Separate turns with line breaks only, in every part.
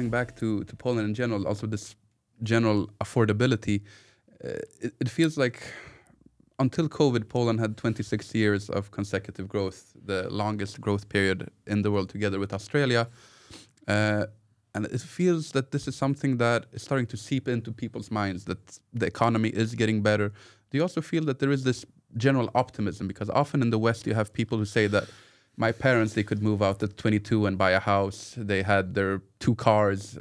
going back to Poland in general, also this general affordability, it feels like until COVID, Poland had 26 years of consecutive growth, the longest growth period in the world together with Australia. And it feels that this is something that is starting to seep into people's minds, that the economy is getting better. Do you also feel that there is this general optimism? Because often in the West, you have people who say that my parents, they could move out at 22 and buy a house. They had their 2 cars.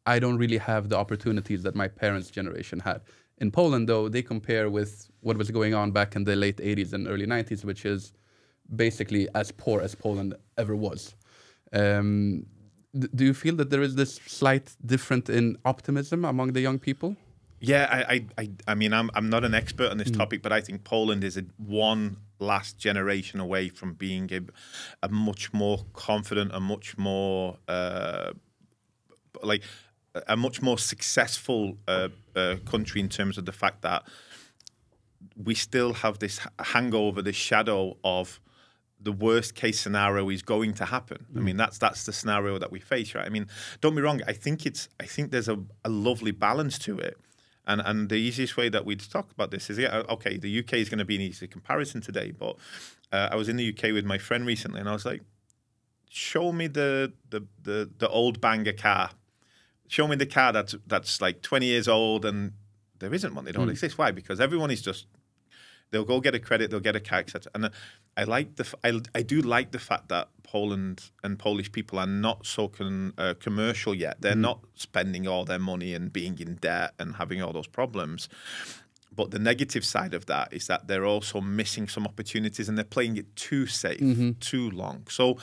I don't really have the opportunities that my parents' generation had. In Poland, though, they compare with what was going on back in the late 80s and early 90s, which is basically as poor as Poland ever was. Do you feel that there is this slight difference in optimism among the young people?
Yeah, I mean, I'm not an expert on this topic, but I think Poland is one last generation away from being a much more confident, a much more a much more successful country in terms of the fact that we still have this hangover, this shadow of the worst case scenario is going to happen. I mean, that's the scenario that we face, right? I mean, don't be wrong. I think there's a lovely balance to it. And the easiest way that we'd talk about this is, yeah, okay, the UK is going to be an easy comparison today, but I was in the UK with my friend recently, and I was like, show me the old banger car. Show me the car that's like 20 years old, and there isn't one. They don't exist. Why? Because everyone is just, they'll go get a credit, they'll get a car, etc. And I do like the fact that Poland and Polish people are not so commercial yet. They're not spending all their money and being in debt and having all those problems. But the negative side of that is that they're also missing some opportunities, and they're playing it too safe, too long. So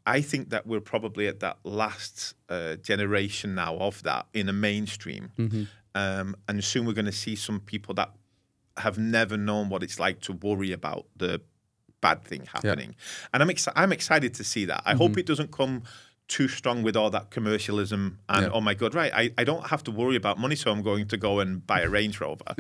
I think that we're probably at that last generation now of that in the mainstream. And soon we're going to see some people that have never known what it's like to worry about the bad thing happening. Yeah. And I'm excited to see that. I hope it doesn't come too strong with all that commercialism and, oh my God, right, I don't have to worry about money, so I'm going to go and buy a Range Rover.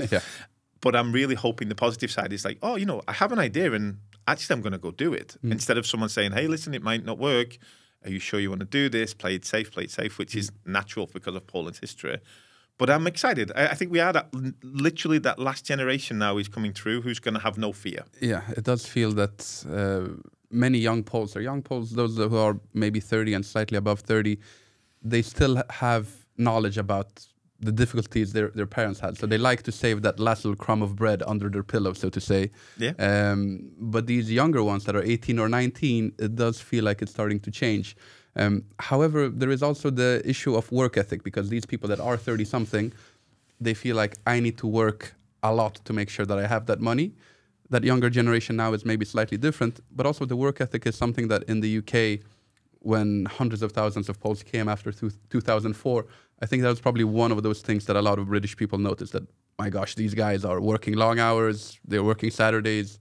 But I'm really hoping the positive side is like, oh, I have an idea and actually I'm going to go do it. Instead of someone saying, hey, listen, it might not work. Are you sure you want to do this? Play it safe, which is natural because of Poland's history. But I'm excited. I think we are literally that last generation now is coming through who's going to have no fear.
Yeah, it does feel that many young Poles, those who are maybe 30 and slightly above 30, they still have knowledge about the difficulties their parents had. So they like to save that last little crumb of bread under their pillow, so to say. Yeah. But these younger ones that are 18 or 19, it does feel like it's starting to change. However, there is also the issue of work ethic, because these people that are 30-something, they feel like I need to work a lot to make sure that I have that money. That younger generation now is maybe slightly different, but also the work ethic is something that in the UK, when hundreds of thousands of Poles came after 2004, I think that was probably one of those things that a lot of British people noticed, that, my gosh, these guys are working long hours, they're working Saturdays.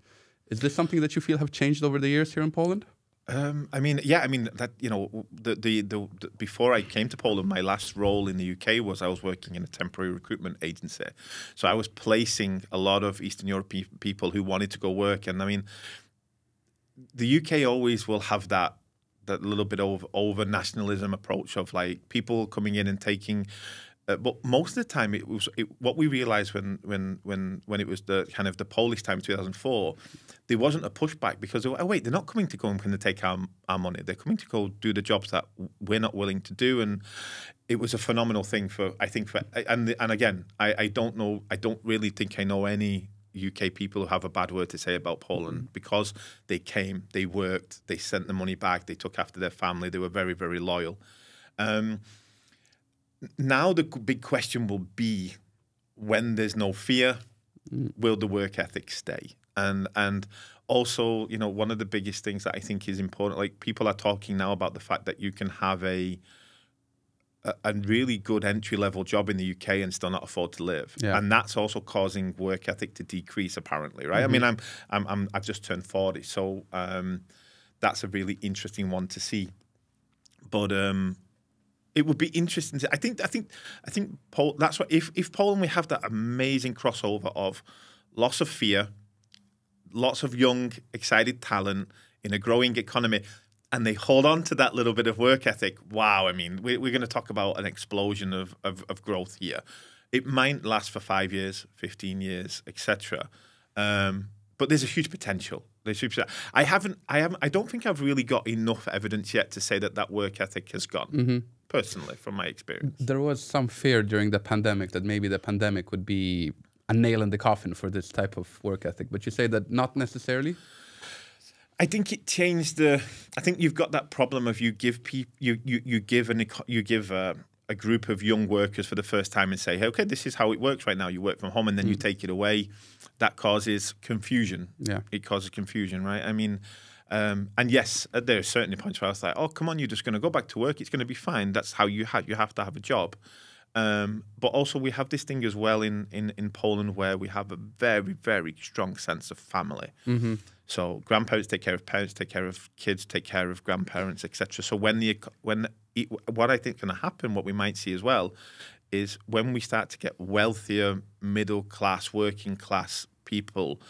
Is this something that you feel have changed over the years here in Poland?
I mean, that, the before I came to Poland, my last role in the UK was I was working in a temporary recruitment agency. So I was placing a lot of Eastern European people who wanted to go work. And I mean, the UK always will have that little bit of over nationalism approach of like people coming in and taking. But most of the time, what we realized when it was the kind of the Polish time, 2004, there wasn't a pushback because they're not coming to go and kind of take our money. They're coming to go do the jobs that we're not willing to do, and it was a phenomenal thing and again, I don't know. I don't really think I know any UK people who have a bad word to say about Poland because they came, they worked, they sent the money back, they took after their family, they were very, very loyal. Now the big question will be, when there's no fear, will the work ethic stay? And also, one of the biggest things that I think is important, like people are talking now about the fact that you can have a really good entry-level job in the UK and still not afford to live, and that's also causing work ethic to decrease. Apparently, right? I mean, I've just turned 40, so that's a really interesting one to see. But it would be interesting to. I think that's what if Poland, we have that amazing crossover of loss of fear, lots of young, excited talent in a growing economy. and they hold on to that little bit of work ethic, wow, I mean, we're going to talk about an explosion of growth here. It might last for 5 years, 15 years, etc. But there's a huge potential. I don't think I've really got enough evidence yet to say that work ethic has gone, personally, from my experience.
There was some fear during the pandemic that maybe the pandemic would be a nail in the coffin for this type of work ethic. But you say that not necessarily?
I think it changed I think you've got that problem of you give a group of young workers for the first time and say, hey, okay, this is how it works right now. You work from home and then you take it away. That causes confusion. Yeah. It causes confusion, right? I mean, and yes, there are certainly points where I was like, oh, come on, you're just going to go back to work. It's going to be fine. That's how you have to have a job. But also we have this thing as well in Poland where we have a very, very strong sense of family. So grandparents take care of parents, take care of kids, take care of grandparents, etc. So what I think is going to happen, what we might see as well, is when we start to get wealthier, middle class, working class people,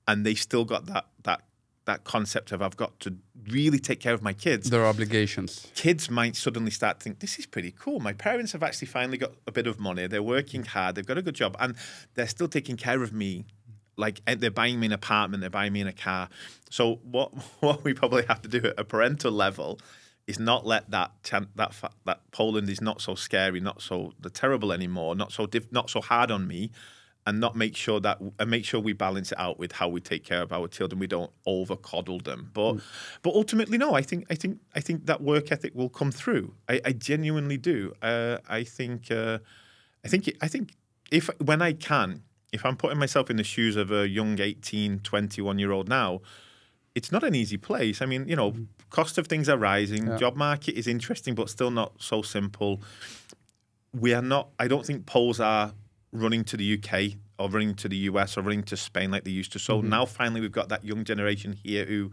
and they still got that concept of I've got to really take care of my kids.
Their obligations. Kids
might suddenly start to think, this is pretty cool. My parents have actually finally got a bit of money. They're working hard. They've got a good job. And they're still taking care of me. Like they're buying me an apartment. They're buying me in a car. So what we probably have to do at a parental level is not let that Poland is not so scary, not so terrible anymore, not so hard on me, and make sure we balance it out with how we take care of our children. We don't over coddle them, but ultimately, no. I think that work ethic will come through. I genuinely do. I think if I'm putting myself in the shoes of a young 18, 21-year-old now, it's not an easy place. I mean, cost of things are rising. Yeah. Job market is interesting, but still not so simple. I don't think Poles are running to the UK or running to the US or running to Spain like they used to. So now finally we've got that young generation here who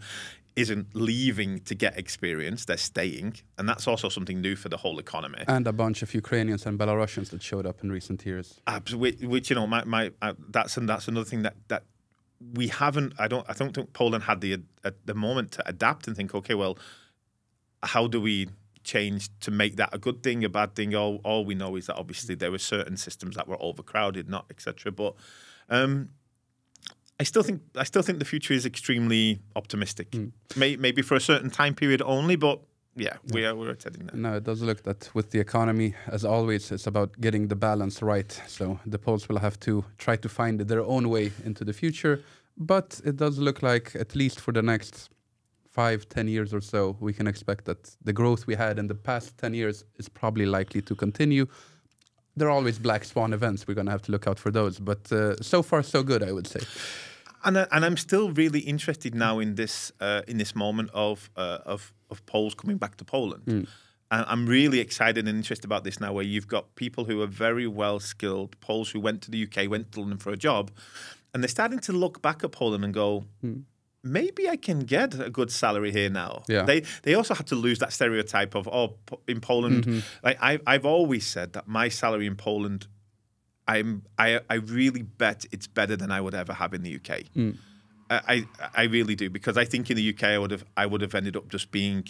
isn't leaving to get experience, they're staying. And that's also something new for the whole economy.
And a bunch of Ukrainians and Belarusians that showed up in recent years.
Absolutely, which that's another thing that we haven't, I don't think Poland had the moment to adapt and think, okay, well, how do we change to make that a good thing, a bad thing? All we know is that obviously there were certain systems that were overcrowded, not etc. But I still think the future is extremely optimistic. Maybe for a certain time period only, but yeah, we're heading there.
No, it does look that with the economy, as always, it's about getting the balance right. So the Poles will have to try to find their own way into the future. But it does look like, at least for the next 5-10 years or so, we can expect that the growth we had in the past 10 years is probably likely to continue. There are always black swan events. We're going to have to look out for those. But so far, so good, I would say.
And I'm still really interested now in this moment of Poles coming back to Poland. And I'm really excited and interested about this now, where you've got people who are very well skilled, Poles who went to the UK, went to London for a job, and they're starting to look back at Poland and go, maybe I can get a good salary here now. Yeah. They also had to lose that stereotype of, in Poland, like I've always said that my salary in Poland, I really bet it's better than I would ever have in the UK. I really do, because I think in the UK I would have ended up just being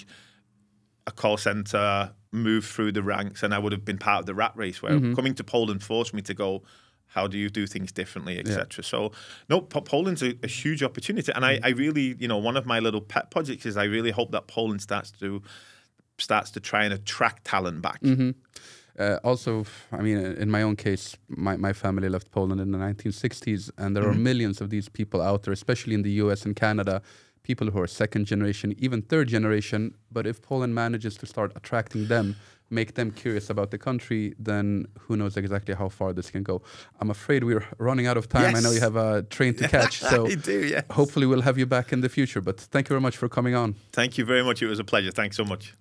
a call center, moved through the ranks, and I would have been part of the rat race. Where coming to Poland forced me to go, how do you do things differently, etc. Yeah. So no, Poland's a huge opportunity, and I really, one of my little pet projects is I really hope that Poland starts to try and attract talent back.
Also, I mean, in my own case, my family left Poland in the 1960s, and there are millions of these people out there, especially in the US and Canada, people who are second generation, even third generation. But if Poland manages to start attracting them, make them curious about the country, then who knows exactly how far this can go. I'm afraid we're running out of time. Yes. I know you have a train to catch, so
I do, yes.
Hopefully we'll have you back in the future. But thank you very much for coming on.
Thank you very much. It was a pleasure. Thanks so much.